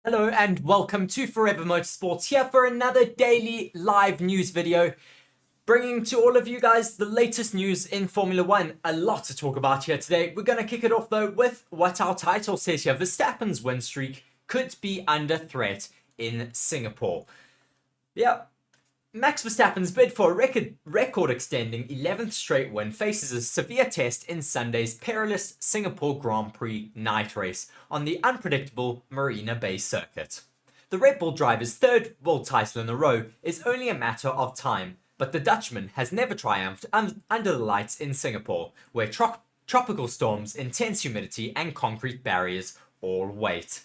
Hello and welcome to Forever Motorsports, here for another daily live news video, bringing to all of you guys the latest news in Formula 1. A lot to talk about here today. We're going to kick it off though with what our title says here. Verstappen's win streak could be under threat in Singapore. Yeah, Max Verstappen's bid for a record-extending 11th straight win faces a severe test in Sunday's perilous Singapore Grand Prix night race on the unpredictable Marina Bay circuit. The Red Bull driver's third world title in a row is only a matter of time, but the Dutchman has never triumphed under the lights in Singapore, where tropical storms, intense humidity, and concrete barriers all wait.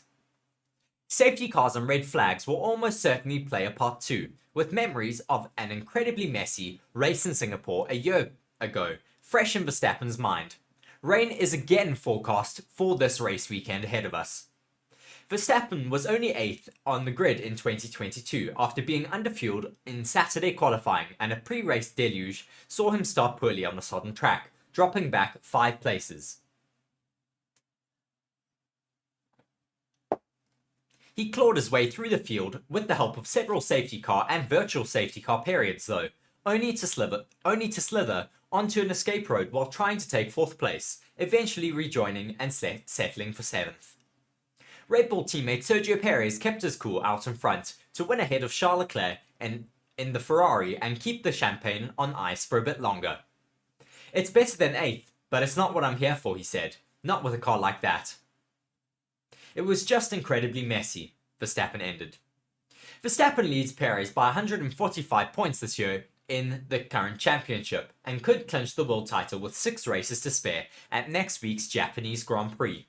Safety cars and red flags will almost certainly play a part too, with memories of an incredibly messy race in Singapore a year ago fresh in Verstappen's mind. Rain is again forecast for this race weekend ahead of us. Verstappen was only 8th on the grid in 2022 after being underfueled in Saturday qualifying, and a pre-race deluge saw him start poorly on the sodden track, dropping back 5 places. He clawed his way through the field with the help of several safety car and virtual safety car periods though, only to slither onto an escape road while trying to take 4th place, eventually rejoining and settling for 7th. Red Bull teammate Sergio Perez kept his cool out in front to win ahead of Charles Leclerc in the Ferrari and keep the champagne on ice for a bit longer. "It's better than 8th, but it's not what I'm here for," he said. "Not with a car like that." "It was just incredibly messy," Verstappen ended. Verstappen leads Perez by 145 points this year in the current championship and could clinch the world title with 6 races to spare at next week's Japanese Grand Prix.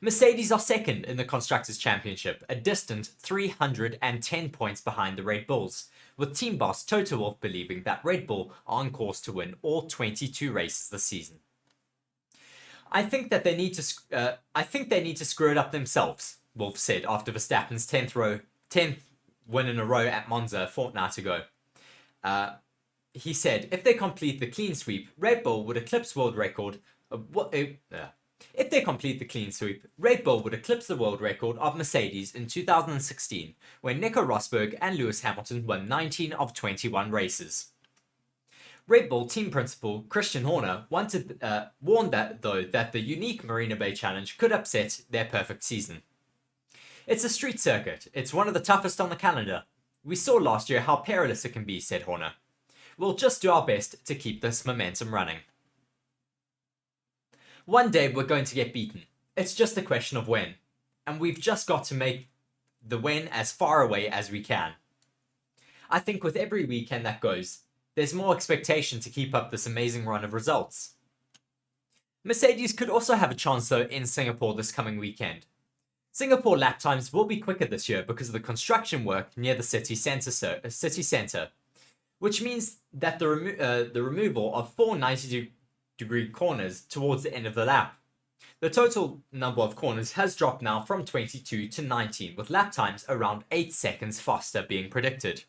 Mercedes are second in the Constructors' Championship, a distant 310 points behind the Red Bulls, with team boss Toto Wolff believing that Red Bull are on course to win all 22 races this season. I think they need to screw it up themselves," Wolff said after Verstappen's 10th win in a row at Monza a fortnight ago. He said, "If they complete the clean sweep, Red Bull would eclipse the world record of Mercedes in 2016, when Nico Rosberg and Lewis Hamilton won 19 of 21 races." Red Bull team principal Christian Horner warned that the unique Marina Bay Challenge could upset their perfect season. "It's a street circuit. It's one of the toughest on the calendar. We saw last year how perilous it can be," said Horner. "We'll just do our best to keep this momentum running. One day we're going to get beaten. It's just a question of when. And we've just got to make the win as far away as we can. I think with every weekend that goes, there's more expectation to keep up this amazing run of results." Mercedes could also have a chance though in Singapore this coming weekend. Singapore lap times will be quicker this year because of the construction work near the city centre, which means that the removal of 4 90-degree corners towards the end of the lap. The total number of corners has dropped now from 22 to 19, with lap times around 8 seconds faster being predicted.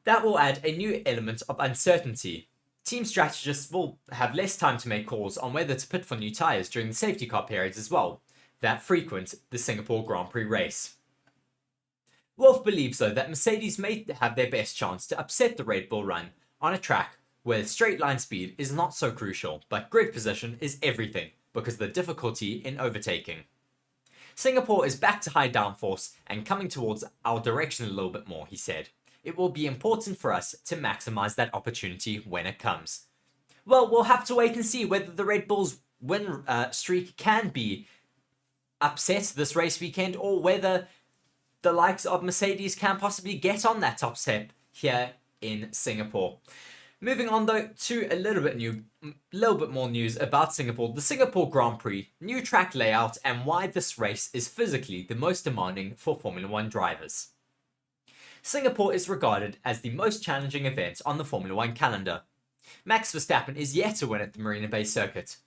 That will add a new element of uncertainty. Team strategists will have less time to make calls on whether to pit for new tyres during the safety car periods as well, that frequent the Singapore Grand Prix race. Wolff believes though that Mercedes may have their best chance to upset the Red Bull run on a track where straight line speed is not so crucial, but grid position is everything because of the difficulty in overtaking. "Singapore is back to high downforce and coming towards our direction a little bit more," he said. "It will be important for us to maximize that opportunity when it comes." Well, we'll have to wait and see whether the Red Bull's win streak can be upset this race weekend, or whether the likes of Mercedes can possibly get on that top step here in Singapore. Moving on though to a little bit more news about Singapore. The Singapore Grand Prix, new track layout, and why this race is physically the most demanding for Formula 1 drivers. Singapore is regarded as the most challenging event on the Formula 1 calendar. Max Verstappen is yet to win at the Marina Bay circuit.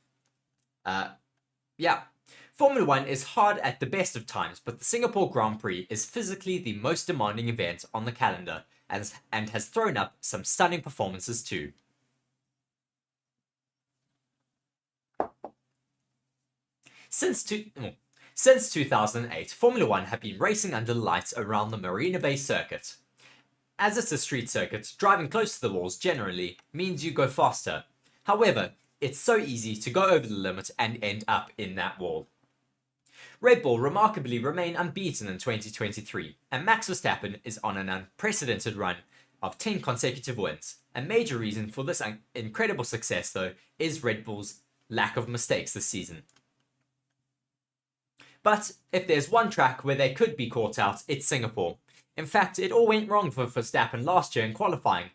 Formula 1 is hard at the best of times, but the Singapore Grand Prix is physically the most demanding event on the calendar and has thrown up some stunning performances too. Since Since 2008, Formula 1 have been racing under the lights around the Marina Bay circuit. As it's a street circuit, driving close to the walls generally means you go faster. However, it's so easy to go over the limit and end up in that wall. Red Bull remarkably remain unbeaten in 2023, and Max Verstappen is on an unprecedented run of 10 consecutive wins. A major reason for this incredible success, though, is Red Bull's lack of mistakes this season. But if there's one track where they could be caught out, it's Singapore. In fact, it all went wrong for Verstappen last year in qualifying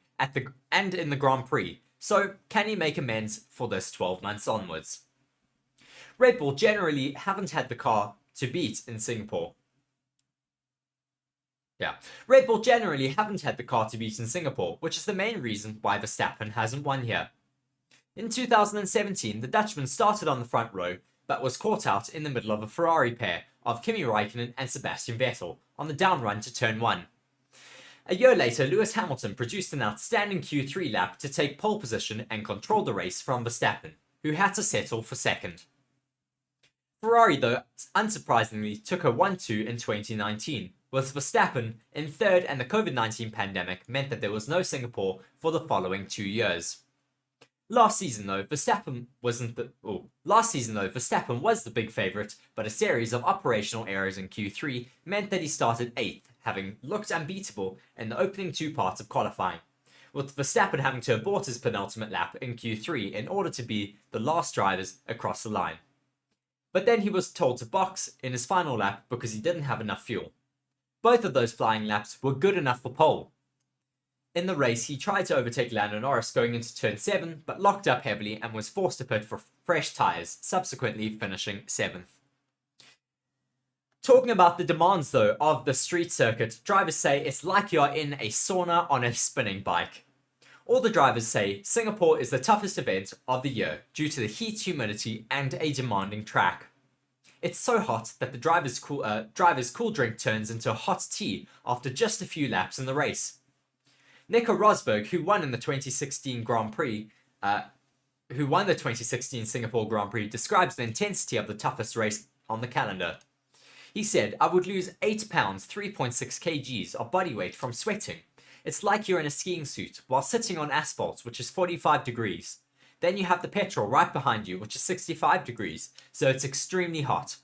and in the Grand Prix, so can he make amends for this 12 months onwards? Red Bull generally haven't had the car to beat in Singapore. Red Bull generally haven't had the car to beat in Singapore, which is the main reason why Verstappen hasn't won here. In 2017, the Dutchman started on the front row, but was caught out in the middle of a Ferrari pair of Kimi Raikkonen and Sebastian Vettel on the down run to turn 1. A year later, Lewis Hamilton produced an outstanding Q3 lap to take pole position and control the race from Verstappen, who had to settle for second. Ferrari, though, unsurprisingly took a 1-2 in 2019, with Verstappen in third, and the COVID-19 pandemic meant that there was no Singapore for the following 2 years. Last season, though, Verstappen was the big favourite, but a series of operational errors in Q3 meant that he started 8th, having looked unbeatable in the opening 2 parts of qualifying, with Verstappen having to abort his penultimate lap in Q3 in order to be the last drivers across the line. But then he was told to box in his final lap because he didn't have enough fuel. Both of those flying laps were good enough for pole. In the race, he tried to overtake Lando Norris going into turn 7, but locked up heavily and was forced to pit for fresh tyres, subsequently finishing 7th. Talking about the demands, though, of the street circuit, drivers say it's like you are in a sauna on a spinning bike. All the drivers say Singapore is the toughest event of the year due to the heat, humidity, and a demanding track. It's so hot that the driver's cool drink turns into a hot tea after just a few laps in the race. Nico Rosberg, who won the 2016 Singapore Grand Prix, describes the intensity of the toughest race on the calendar. He said, "I would lose 8 pounds, 3.6 kgs of body weight from sweating. It's like you're in a skiing suit while sitting on asphalt, which is 45 degrees. Then you have the petrol right behind you, which is 65 degrees, so it's extremely hot.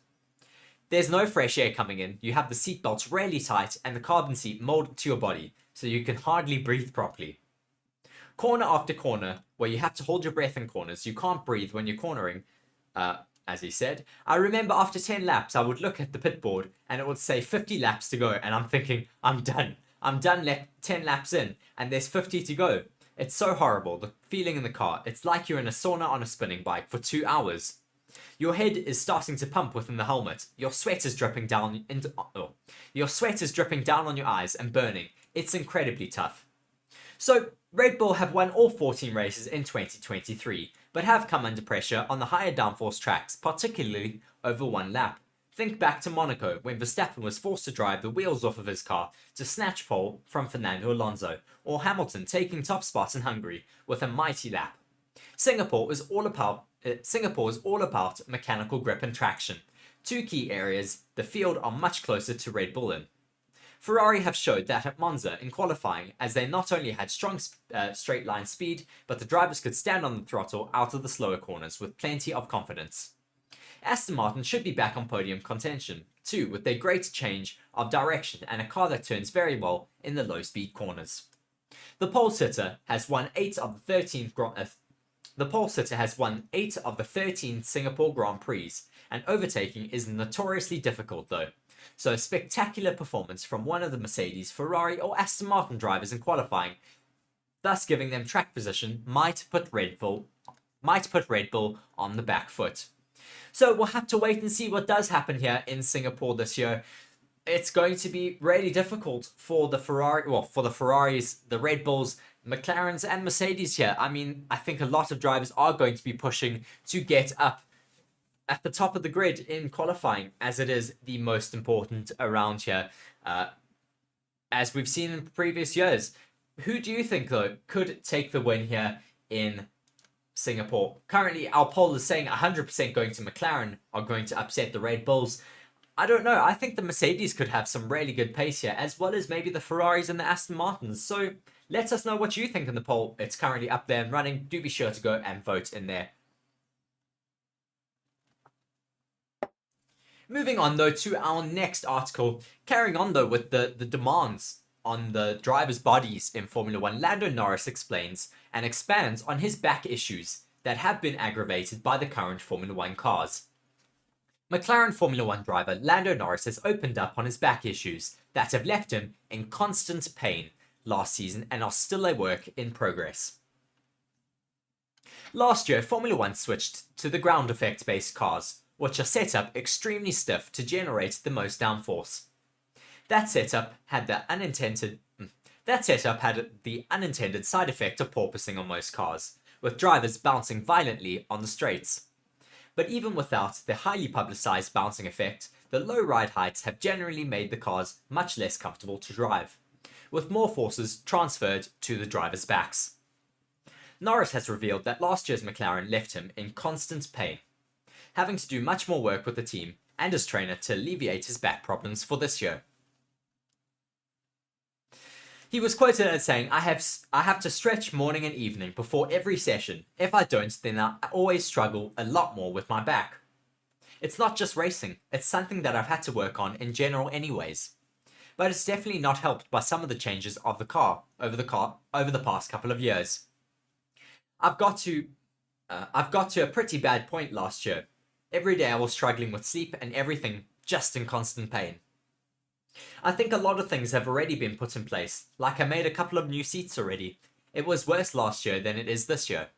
There's no fresh air coming in, you have the seatbelts really tight and the carbon seat molded to your body, so you can hardly breathe properly. Corner after corner, where you have to hold your breath in corners, you can't breathe when you're cornering." As he said, "I remember after 10 laps, I would look at the pit board and it would say 50 laps to go, and I'm thinking, I'm done 10 laps in, and there's 50 to go. It's so horrible, the feeling in the car. It's like you're in a sauna on a spinning bike for 2 hours. Your head is starting to pump within the helmet. Your sweat is dripping down on your eyes and burning. It's incredibly tough." So, Red Bull have won all 14 races in 2023, but have come under pressure on the higher downforce tracks, particularly over 1 lap. Think back to Monaco, when Verstappen was forced to drive the wheels off of his car to snatch pole from Fernando Alonso, or Hamilton taking top spots in Hungary with a mighty lap. Singapore is all about mechanical grip and traction, 2 key areas the field are much closer to Red Bull in. Ferrari have showed that at Monza in qualifying, as they not only had strong straight line speed, but the drivers could stand on the throttle out of the slower corners with plenty of confidence. Aston Martin should be back on podium contention, too, with their great change of direction and a car that turns very well in the low-speed corners. The pole sitter has won 8 of the 13 Singapore Grand Prix, and overtaking is notoriously difficult though. So a spectacular performance from one of the Mercedes, Ferrari, or Aston Martin drivers in qualifying, thus giving them track position, might put Red Bull on the back foot. So we'll have to wait and see what does happen here in Singapore this year. It's going to be really difficult for the Ferraris, the Red Bulls, McLarens, and Mercedes here. I mean, I think a lot of drivers are going to be pushing to get up at the top of the grid in qualifying, as it is the most important around here, as we've seen in previous years. Who do you think, though, could take the win here in Singapore? Currently, our poll is saying 100% going to McLaren are going to upset the Red Bulls. I don't know. I think the Mercedes could have some really good pace here, as well as maybe the Ferraris and the Aston Martins. So let us know what you think in the poll. It's currently up there and running. Do be sure to go and vote in there. Moving on though to our next article, carrying on though with the demands on the drivers' bodies in Formula One, Lando Norris explains and expands on his back issues that have been aggravated by the current Formula One cars. McLaren Formula One driver Lando Norris has opened up on his back issues that have left him in constant pain last season and are still a work in progress. Last year, Formula One switched to the ground effect based cars, which are set up extremely stiff to generate the most downforce. That setup had the unintended side effect of porpoising on most cars, with drivers bouncing violently on the straights. But even without the highly publicized bouncing effect, the low ride heights have generally made the cars much less comfortable to drive, with more forces transferred to the drivers' backs. Norris has revealed that last year's McLaren left him in constant pain, having to do much more work with the team and his trainer to alleviate his back problems for this year. He was quoted as saying, I have to stretch morning and evening before every session. If I don't, then I always struggle a lot more with my back. It's not just racing, it's something that I've had to work on in general anyways. But it's definitely not helped by some of the changes of the car over the past couple of years. I've got to a pretty bad point last year. Every day I was struggling with sleep and everything, just in constant pain. I think a lot of things have already been put in place, like I made a couple of new seats already. It was worse last year than it is this year.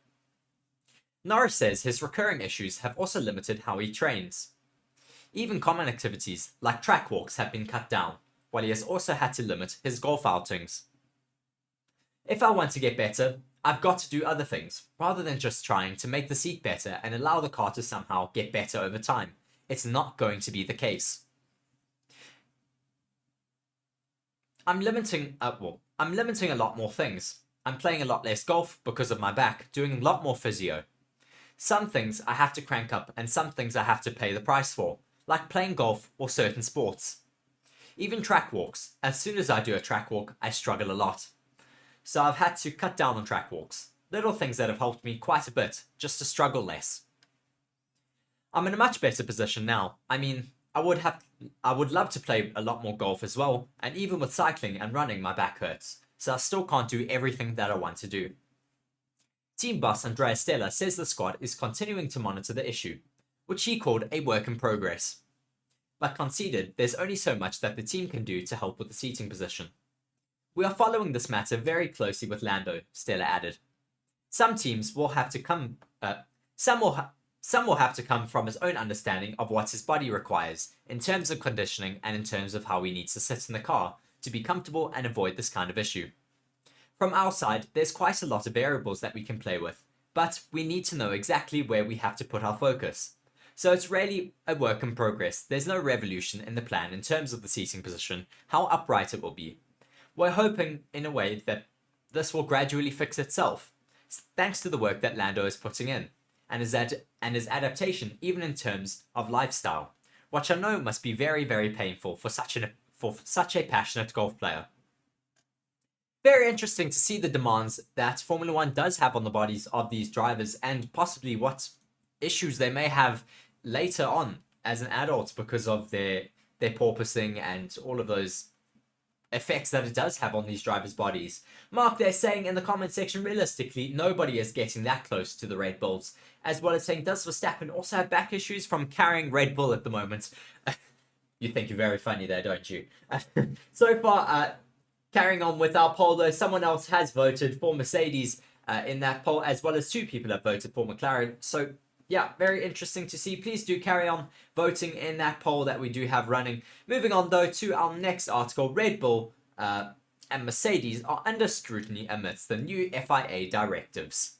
Norris says his recurring issues have also limited how he trains. Even common activities, like track walks, have been cut down, while he has also had to limit his golf outings. If I want to get better, I've got to do other things, rather than just trying to make the seat better and allow the car to somehow get better over time. It's not going to be the case. I'm limiting a lot more things. I'm playing a lot less golf because of my back, doing a lot more physio. Some things I have to crank up and some things I have to pay the price for, like playing golf or certain sports. Even track walks. As soon as I do a track walk, I struggle a lot. So I've had to cut down on track walks. Little things that have helped me quite a bit, just to struggle less. I'm in a much better position now. I mean, I would love to play a lot more golf as well, and even with cycling and running my back hurts, so I still can't do everything that I want to do. Team boss Andrea Stella says the squad is continuing to monitor the issue, which he called a work in progress, but conceded there's only so much that the team can do to help with the seating position. We are following this matter very closely with Lando, Stella added. Some will have to come from his own understanding of what his body requires in terms of conditioning and in terms of how he needs to sit in the car to be comfortable and avoid this kind of issue. From our side, there's quite a lot of variables that we can play with, but we need to know exactly where we have to put our focus. So it's really a work in progress. There's no revolution in the plan in terms of the seating position, how upright it will be. We're hoping, in a way, that this will gradually fix itself, thanks to the work that Lando is putting in, and his adaptation even in terms of lifestyle, which I know must be very, very painful for such a passionate golf player. Very interesting to see the demands that Formula One does have on the bodies of these drivers and possibly what issues they may have later on as an adult because of their porpoising and all of those effects that it does have on these drivers' bodies. Mark, they're saying in the comment section, realistically, nobody is getting that close to the Red Bulls, as well as saying, does Verstappen also have back issues from carrying Red Bull at the moment? You think you're very funny there, don't you? So far, carrying on with our poll, though, someone else has voted for Mercedes in that poll, as well as 2 people have voted for McLaren. So, yeah, very interesting to see. Please do carry on voting in that poll that we do have running. Moving on, though, to our next article. Red Bull and Mercedes are under scrutiny amidst the new FIA directives.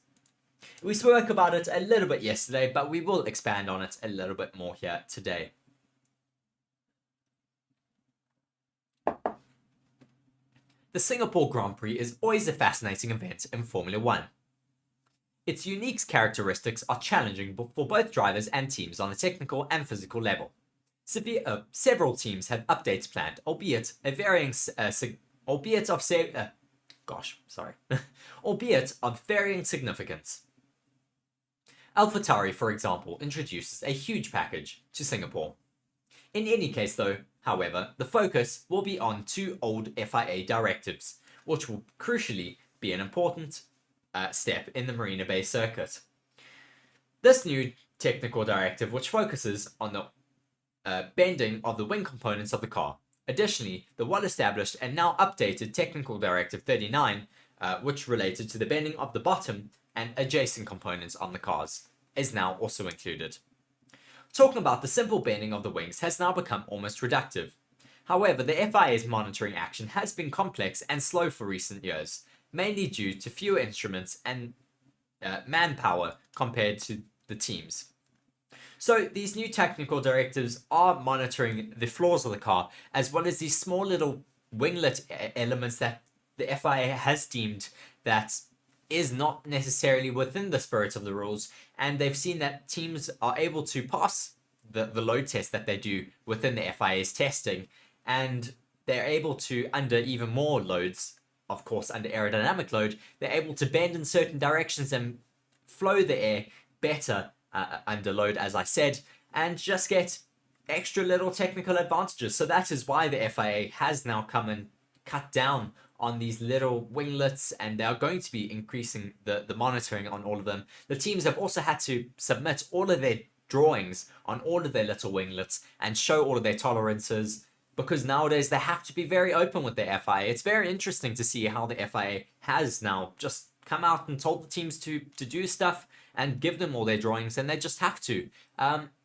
We spoke about it a little bit yesterday, but we will expand on it a little bit more here today. The Singapore Grand Prix is always a fascinating event in Formula One. Its unique characteristics are challenging for both drivers and teams on a technical and physical level. Several teams have updates planned, albeit of varying significance. AlphaTauri, for example, introduces a huge package to Singapore. In any case, though, however, the focus will be on two old FIA directives, which will crucially be an important step in the Marina Bay circuit. This new technical directive, which focuses on the bending of the wing components of the car. Additionally, the well-established and now updated Technical Directive 39, which related to the bending of the bottom and adjacent components on the cars, is now also included. Talking about the simple bending of the wings has now become almost reductive. However, the FIA's monitoring action has been complex and slow for recent years, mainly due to fewer instruments and manpower compared to the teams. So these new technical directives are monitoring the flaws of the car, as well as these small little winglet elements that the FIA has deemed that is not necessarily within the spirit of the rules, and they've seen that teams are able to pass the load test that they do within the FIA's testing, and they're able to, under even more loads, of course under aerodynamic load, they're able to bend in certain directions and flow the air better under load, as I said, and just get extra little technical advantages. So that is why the FIA has now come and cut down on these little winglets, and they are going to be increasing the monitoring on all of them. The teams have also had to submit all of their drawings on all of their little winglets and show all of their tolerances, because nowadays they have to be very open with the FIA. It's very interesting to see how the FIA has now just come out and told the teams to do stuff and give them all their drawings, and they just have to.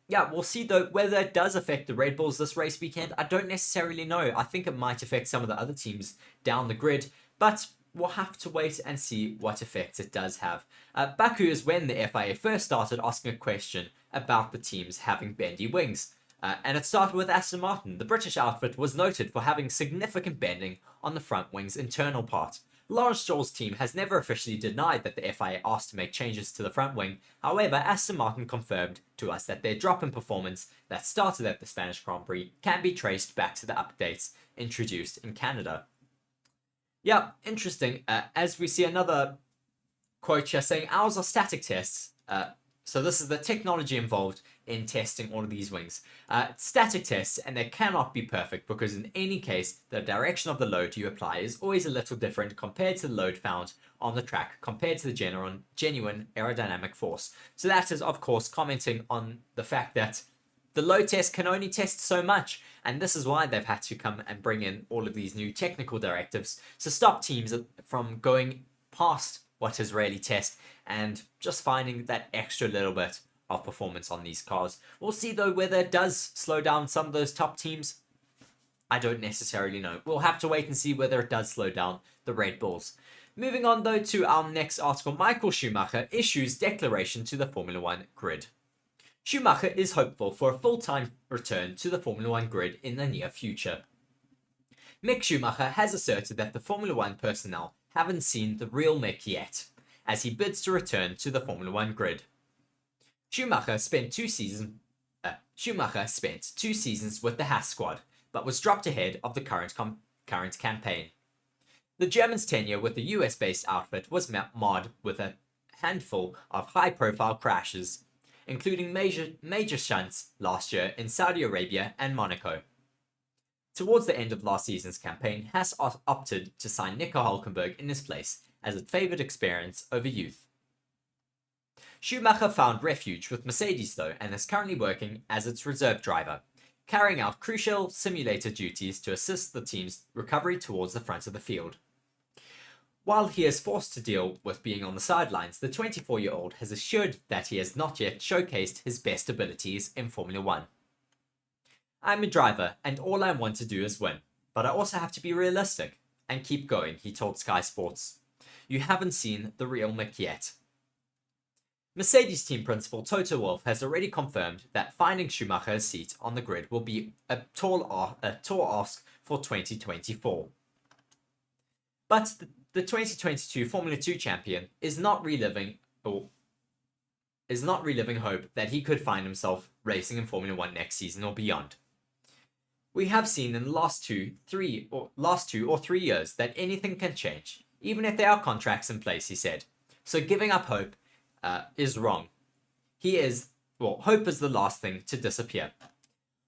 Yeah, we'll see though whether it does affect the Red Bulls this race weekend. I don't necessarily know. I think it might affect some of the other teams down the grid, but we'll have to wait and see what effects it does have. Baku is when the FIA first started asking a question about the teams having bendy wings. And it started with Aston Martin. The British outfit was noted for having significant bending on the front wing's internal part. Lawrence Stroll's team has never officially denied that the FIA asked to make changes to the front wing. However, Aston Martin confirmed to us that their drop in performance that started at the Spanish Grand Prix can be traced back to the updates introduced in Canada. Yeah, interesting. As we see another quote here saying, ours are static tests. So this is the technology involved in testing all of these wings. Static tests, and they cannot be perfect because in any case, the direction of the load you apply is always a little different compared to the load found on the track, compared to the genuine aerodynamic force. So that is, of course, commenting on the fact that the load test can only test so much, and this is why they've had to come and bring in all of these new technical directives to stop teams from going past what is really test and just finding that extra little bit of performance on these cars. We'll see though whether it does slow down some of those top teams. I don't necessarily know. We'll have to wait and see whether it does slow down the Red Bulls. Moving on though to our next article, Michael Schumacher issues declaration to the Formula One grid. Schumacher is hopeful for a full-time return to the Formula One grid in the near future. Mick Schumacher has asserted that the Formula One personnel haven't seen the real Mick yet, as he bids to return to the Formula One grid. Schumacher spent 2 seasons with the Haas squad, but was dropped ahead of the current campaign. The German's tenure with the US-based outfit was marred with a handful of high-profile crashes, including major shunts last year in Saudi Arabia and Monaco. Towards the end of last season's campaign, Haas opted to sign Nico Hülkenberg in his place, as it favoured experience over youth. Schumacher found refuge with Mercedes though, and is currently working as its reserve driver, carrying out crucial simulator duties to assist the team's recovery towards the front of the field. While he is forced to deal with being on the sidelines, the 24-year-old has assured that he has not yet showcased his best abilities in Formula One. I'm a driver, and all I want to do is win, but I also have to be realistic and keep going, he told Sky Sports. You haven't seen the real Mick yet. Mercedes team principal Toto Wolff has already confirmed that finding Schumacher a seat on the grid will be a tall ask for 2024. But the 2022 Formula 2 champion is not reliving hope that he could find himself racing in Formula 1 next season or beyond. We have seen in the last two or 3 years that anything can change, even if there are contracts in place, he said. So giving up hope is wrong. Hope is the last thing to disappear.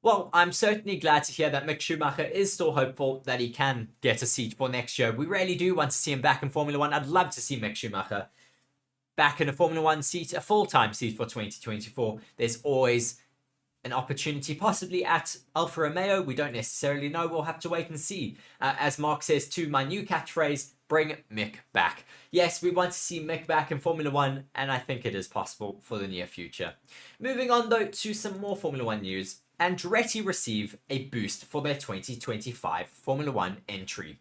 Well, I'm certainly glad to hear that Mick Schumacher is still hopeful that he can get a seat for next year. We really do want to see him back in Formula 1. I'd love to see Mick Schumacher back in a Formula 1 seat, a full-time seat for 2024. There's always an opportunity, possibly at Alfa Romeo. We don't necessarily know. We'll have to wait and see. As Mark says, to my new catchphrase, bring Mick back. Yes, we want to see Mick back in Formula 1, and I think it is possible for the near future. Moving on, though, to some more Formula 1 news. Andretti receive a boost for their 2025 Formula 1 entry.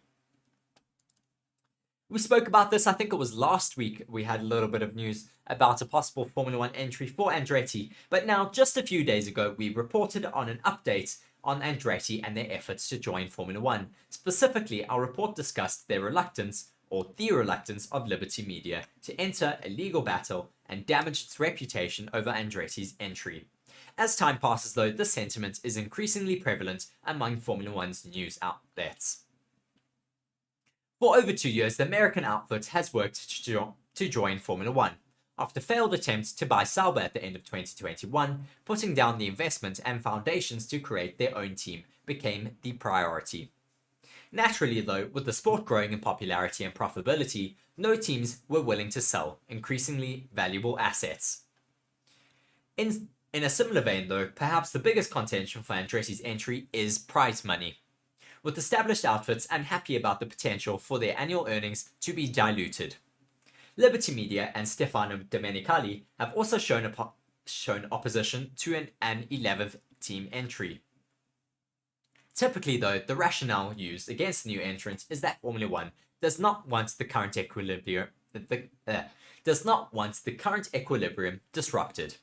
We spoke about this, I think it was last week, we had a little bit of news about a possible Formula 1 entry for Andretti, but now just a few days ago we reported on an update on Andretti and their efforts to join Formula 1. Specifically, our report discussed their reluctance, or the reluctance of Liberty Media, to enter a legal battle and damage its reputation over Andretti's entry. As time passes though, this sentiment is increasingly prevalent among Formula 1's news outlets. For over 2 years, the American outfit has worked to join Formula 1. After failed attempts to buy Sauber at the end of 2021, putting down the investment and foundations to create their own team became the priority. Naturally though, with the sport growing in popularity and profitability, no teams were willing to sell increasingly valuable assets. In a similar vein though, perhaps the biggest contention for Andretti's entry is prize money. With established outfits unhappy about the potential for their annual earnings to be diluted. Liberty Media and Stefano Domenicali have also shown opposition to an 11th team entry. Typically though, the rationale used against the new entrant is that Formula 1 does not want the current equilibrium disrupted.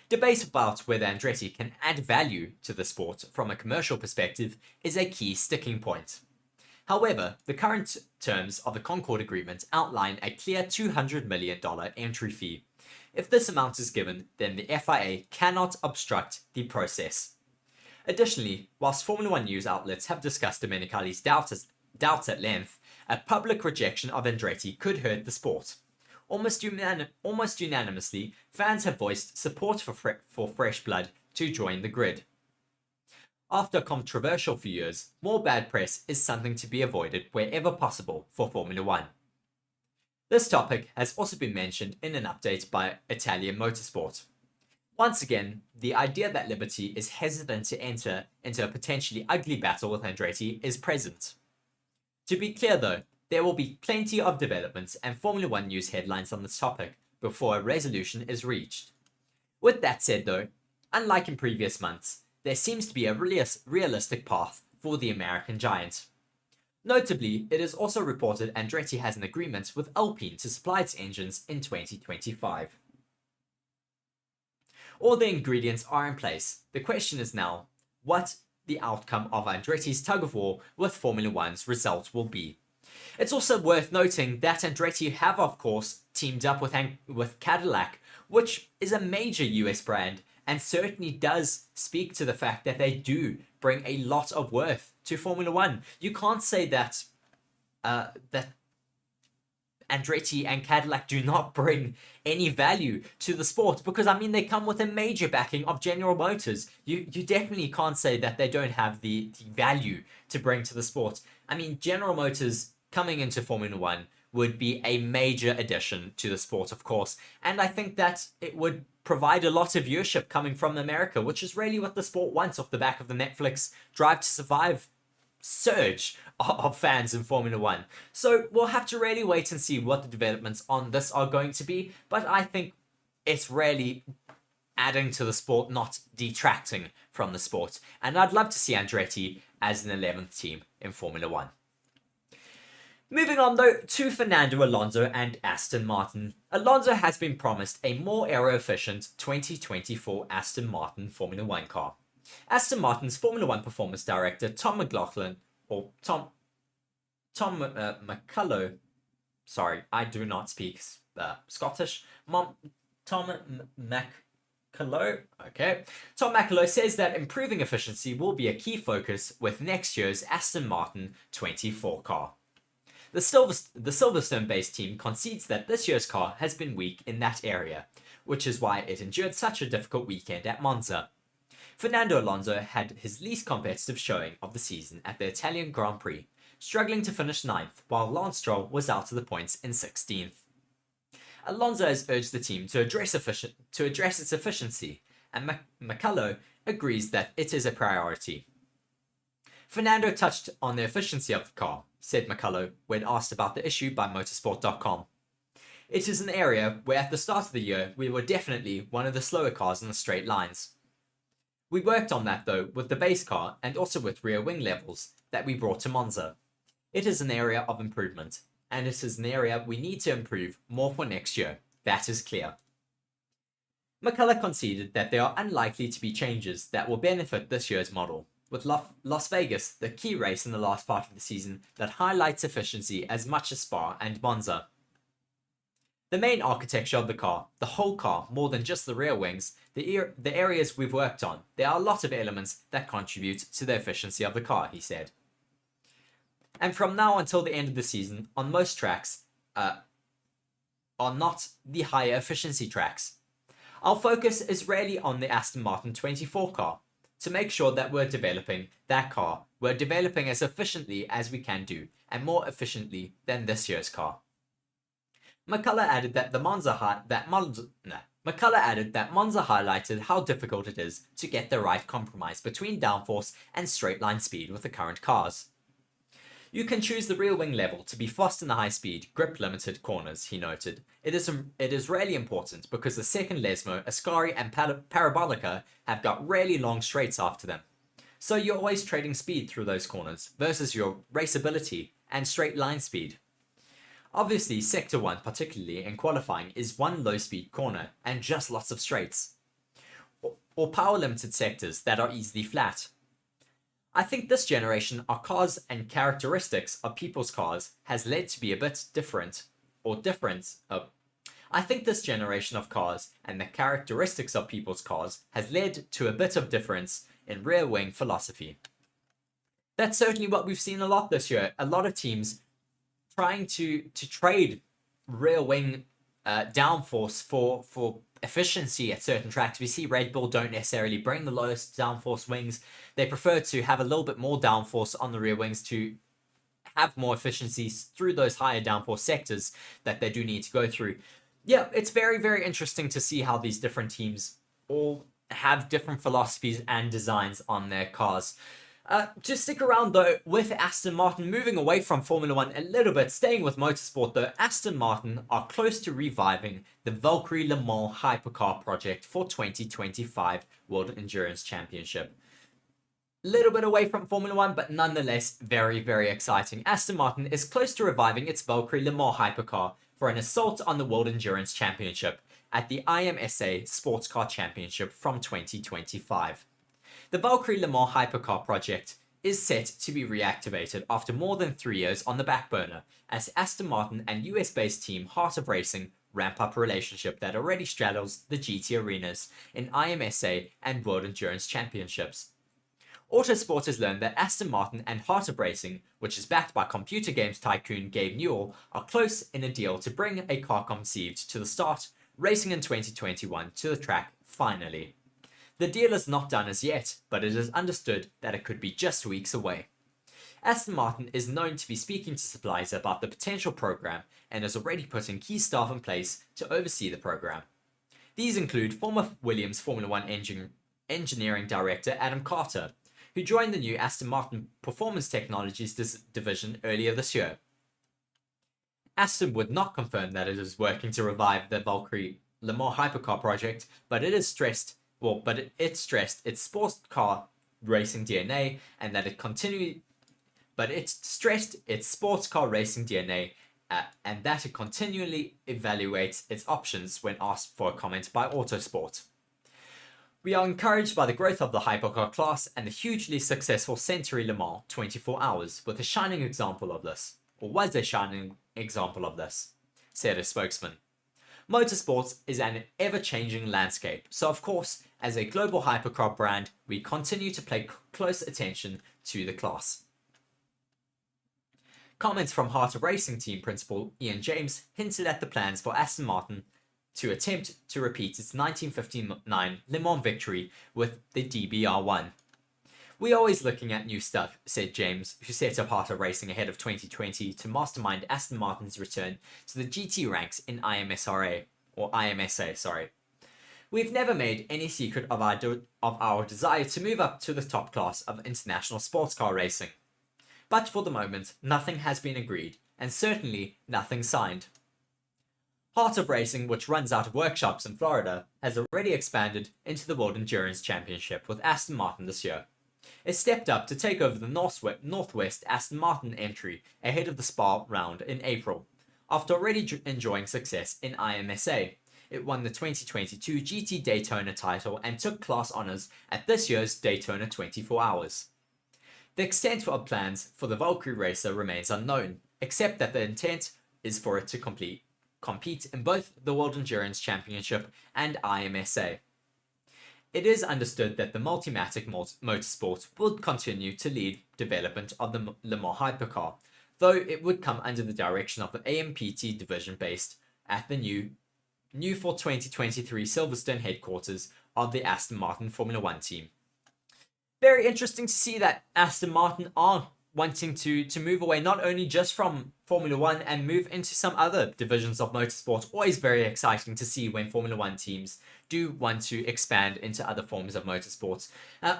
Debate about whether Andretti can add value to the sport from a commercial perspective is a key sticking point. However, the current terms of the Concord Agreement outline a clear $200 million entry fee. If this amount is given, then the FIA cannot obstruct the process. Additionally, whilst Formula 1 news outlets have discussed Domenicali's doubts at length, a public rejection of Andretti could hurt the sport. Almost unanimously, fans have voiced support for fresh blood to join the grid. After a controversial few years, more bad press is something to be avoided wherever possible for Formula 1. This topic has also been mentioned in an update by Italian Motorsport. Once again, the idea that Liberty is hesitant to enter into a potentially ugly battle with Andretti is present. To be clear though, there will be plenty of developments and Formula 1 news headlines on this topic before a resolution is reached. With that said though, unlike in previous months, there seems to be a realistic path for the American giant. Notably, it is also reported Andretti has an agreement with Alpine to supply its engines in 2025. All the ingredients are in place. The question is now, what the outcome of Andretti's tug-of-war with Formula 1's result will be. It's also worth noting that Andretti have, of course, teamed up with Cadillac, which is a major US brand and certainly does speak to the fact that they do bring a lot of worth to Formula 1. You can't say that Andretti and Cadillac do not bring any value to the sport, because I mean they come with a major backing of General Motors. You definitely can't say that they don't have the value to bring to the sport. I mean, General Motors coming into Formula 1 would be a major addition to the sport, of course, and I think that it would provide a lot of viewership coming from America, which is really what the sport wants off the back of the Netflix Drive to Survive surge of fans in Formula 1. So we'll have to really wait and see what the developments on this are going to be, but I think it's really adding to the sport, not detracting from the sport. And I'd love to see Andretti as an 11th team in Formula 1. Moving on though to Fernando Alonso and Aston Martin. Alonso has been promised a more aero-efficient 2024 Aston Martin Formula 1 car. Aston Martin's Formula 1 Performance Director Tom McCullough, sorry, I do not speak Scottish. Tom McCullough, Macalo. Okay. Tom Macalo says that improving efficiency will be a key focus with next year's Aston Martin 24 car. The Silverstone-based team concedes that this year's car has been weak in that area, which is why it endured such a difficult weekend at Monza. Fernando Alonso had his least competitive showing of the season at the Italian Grand Prix, struggling to finish 9th, while Lance Stroll was out of the points in 16th. Alonso has urged the team to address its efficiency, and Macalo agrees that it is a priority. Fernando touched on the efficiency of the car, said Macalo when asked about the issue by Motorsport.com. It is an area where at the start of the year we were definitely one of the slower cars in the straight lines. We worked on that though with the base car and also with rear wing levels that we brought to Monza. It is an area of improvement, and it is an area we need to improve more for next year. That is clear. McCullough conceded that there are unlikely to be changes that will benefit this year's model, with Las Vegas the key race in the last part of the season that highlights efficiency as much as Spa and Monza. The main architecture of the car, the whole car, more than just the rear wings, the areas we've worked on, there are a lot of elements that contribute to the efficiency of the car, he said. And from now until the end of the season, on most tracks, are not the higher efficiency tracks. Our focus is really on the Aston Martin 24 car, to make sure that we're developing that car, we're developing as efficiently as we can do, and more efficiently than this year's car. McCullough added that Monza highlighted how difficult it is to get the right compromise between downforce and straight line speed with the current cars. You can choose the rear wing level to be fast in the high speed, grip limited corners, he noted. It is really important because the second Lesmo, Ascari and Parabolica have got really long straights after them. So you're always trading speed through those corners versus your raceability and straight line speed. Obviously, Sector 1, particularly in qualifying, is one low-speed corner and just lots of straights, or power-limited sectors that are easily flat. I think this generation of cars and characteristics of people's cars has led to be a bit different. I think this generation of cars and the characteristics of people's cars has led to a bit of difference in rear-wing philosophy. That's certainly what we've seen a lot this year. A lot of teams trying to trade rear wing downforce for efficiency at certain tracks. We see Red Bull don't necessarily bring the lowest downforce wings. They prefer to have a little bit more downforce on the rear wings to have more efficiencies through those higher downforce sectors that they do need to go through. Yeah, it's very, very interesting to see how these different teams all have different philosophies and designs on their cars. To stick around though with Aston Martin, moving away from Formula 1 a little bit, staying with motorsport though, Aston Martin are close to reviving the Valkyrie Le Mans hypercar project for 2025 World Endurance Championship. Little bit away from Formula 1, but nonetheless very, very exciting. Aston Martin is close to reviving its Valkyrie Le Mans hypercar for an assault on the World Endurance Championship at the IMSA Sports Car Championship from 2025. The Valkyrie Le Mans hypercar project is set to be reactivated after more than 3 years on the back burner as Aston Martin and US-based team Heart of Racing ramp up a relationship that already straddles the GT arenas in IMSA and World Endurance Championships. Autosport has learned that Aston Martin and Heart of Racing, which is backed by computer games tycoon Gabe Newell, are close in a deal to bring a car conceived to the start, racing in 2021 to the track finally. The deal is not done as yet, but it is understood that it could be just weeks away. Aston Martin is known to be speaking to suppliers about the potential program and has already put in key staff in place to oversee the program. These include former Williams Formula 1 engineering director Adam Carter, who joined the new Aston Martin Performance Technologies division earlier this year. Aston would not confirm that it is working to revive the Valkyrie Le Mans hypercar project, but it stressed its sports car racing DNA and that it continually evaluates its options when asked for a comment by Autosport. We are encouraged by the growth of the hypercar class and the hugely successful Century Le Mans 24 Hours was a shining example of this, said a spokesman. Motorsports is an ever-changing landscape, so of course, as a global hypercar brand, we continue to pay close attention to the class. Comments from Heart of Racing team principal Ian James hinted at the plans for Aston Martin to attempt to repeat its 1959 Le Mans victory with the DBR1. "We're always looking at new stuff," said James, who set up Heart of Racing ahead of 2020 to mastermind Aston Martin's return to the GT ranks in IMSA. "We've never made any secret of our desire to move up to the top class of international sports car racing. But for the moment, nothing has been agreed, and certainly nothing signed." Heart of Racing, which runs out of workshops in Florida, has already expanded into the World Endurance Championship with Aston Martin this year. It stepped up to take over the Northwest Aston Martin entry ahead of the Spa round in April. After already enjoying success in IMSA, it won the 2022 GT Daytona title and took class honours at this year's Daytona 24 Hours. The extent of plans for the Valkyrie racer remains unknown, except that the intent is for it to compete in both the World Endurance Championship and IMSA. It is understood that the Multimatic Motorsport will continue to lead development of the Le Mans hypercar, though it would come under the direction of the AMPT division based at the new for 2023 Silverstone headquarters of the Aston Martin Formula 1 team. Very interesting to see that Aston Martin are wanting to move away not only just from Formula 1 and move into some other divisions of motorsport. Always very exciting to see when Formula 1 teams do want to expand into other forms of motorsports.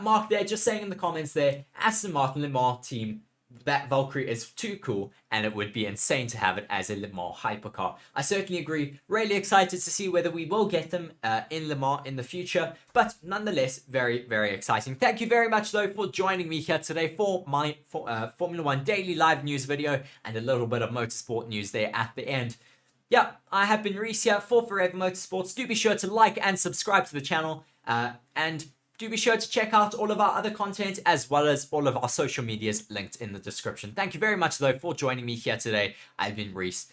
Mark there just saying in the comments there, Aston Martin Le Mans team, that Valkyrie is too cool and it would be insane to have it as a Le Mans hypercar. I certainly agree. Really excited to see whether we will get them in Le Mans in the future, but nonetheless very, very exciting. Thank you very much though for joining me here today for my Formula 1 daily live news video and a little bit of motorsport news there at the end. Yeah, I have been Reece here for Forever Motorsports. Do be sure to like and subscribe to the channel and do be sure to check out all of our other content as well as all of our social medias linked in the description. Thank you very much though for joining me here today. I've been Reece.